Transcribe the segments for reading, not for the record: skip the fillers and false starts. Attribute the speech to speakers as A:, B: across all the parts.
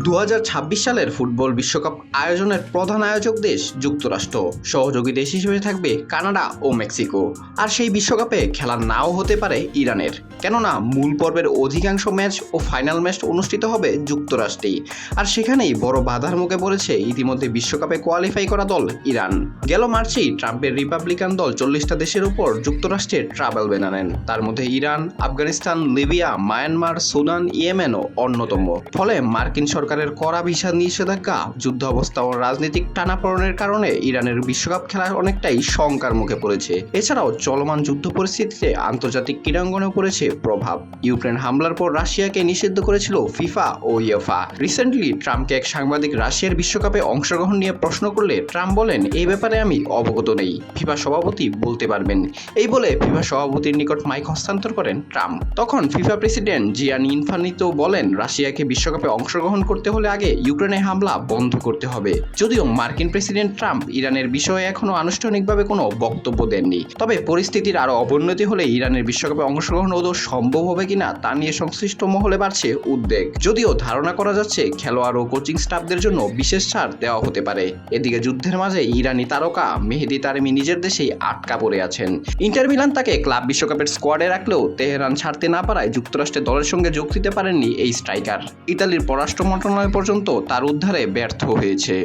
A: 2026 সালের ফুটবল বিশ্বকাপ আয়োজনের প্রধান আয়োজক দেশ যুক্তরাষ্ট্র, সহযোগী দেশ হিসেবে থাকবে কানাডা ও মেক্সিকো। আর সেই বিশ্বকাপে খেলা নাও হতে পারে ইরানের, কেননা মূল পর্বের অধিকাংশ ম্যাচ ও ফাইনাল ম্যাচ অনুষ্ঠিত হবে যুক্তরাষ্ট্রেই। আর সেখানেই বড় বাধার মুখে পড়েছে ইতিমধ্যে বিশ্বকাপে কোয়ালিফাই করা দল ইরান। গেল মার্চেই ট্রাম্পের রিপাবলিকান দল 40টা দেশের উপর যুক্তরাষ্ট্রের ট্রাভেল ব্যান আনেন। তার মধ্যে Iran, Afghanistan, Libya, Myanmar, Sudan, ইয়েমেনও অন্যতম। ফলে মার্কিন সরকারের কড়া ভিসা নিষেধাজ্ঞা, যুদ্ধ অবস্থা ও রাজনৈতিক টানাপোড়েনের কারণে ইরানের বিশ্বকাপ খেলা অনেকটাই শঙ্কার মুখে পড়েছে। এছাড়াও চলমান যুদ্ধ পরিস্থিতিতে আন্তর্জাতিক ক্রীড়াঙ্গনেও পড়েছে প্রভাব। ইউক্রেন হামলার পর রাশিয়াকে নিষিদ্ধ করেছিল ফিফা ও ইউএফা। রিসেন্টলি ট্রাম্পকে এক সাংবাদিক রাশিয়ার বিশ্বকাপে অংশগ্রহণ নিয়ে প্রশ্ন করলে ট্রাম্প বলেন, এই ব্যাপারে আমি অবগত নেই, ফিফা সভাপতি বলতে পারবেন। এই বলে ফিফা সভাপতির নিকট মাইক হস্তান্তর করেন ট্রাম্প। তখন ফিফা প্রেসিডেন্ট জিয়ানি ইনফান্তিনো বলেন, রাশিয়াকে বিশ্বকাপে অংশগ্রহণ করতে হলে আগে ইউক্রেনে হামলা বন্ধ করতে হবে। যদিও মার্কিন প্রেসিডেন্ট ট্রাম্প ইরানের বিষয়ে এখনো আনুষ্ঠানিকভাবে কোনো বক্তব্য দেননি, তবে পরিস্থিতির আরো অবনতি হলে ইরানের বিশ্বকাপে অংশগ্রহণ আদৌ সম্ভব হবে কিনা তা নিয়ে সংশ্লিষ্ট মহলে বাড়ছে উদ্বেগ। যদিও ধারণা করা যাচ্ছে খেলোয়াড় ও কোচিং স্টাফদের জন্য বিশেষ ছাড় দেওয়া হতে পারে। এদিকে যুদ্ধের মাঝে ইরানি তারকা মেহেদি তারেমি নিজের দেশেই আটকা পড়ে আছেন। ইন্টার মিলান তাকে ক্লাব বিশ্বকাপের স্কোয়াডে রাখলেও তেহরান ছাড়তে না পারায় যুক্তরাষ্ট্রের দলের সঙ্গে যোগ দিতে পারেননি এই স্ট্রাইকার। ইতালির পররাষ্ট্র মন্ত্রণালয় পর্যন্ত তার উদ্ধারে ব্যর্থ হয়েছে।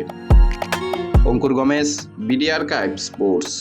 A: অঙ্কুর গোমেজ, বিডি আর্কাইভ স্পোর্টস।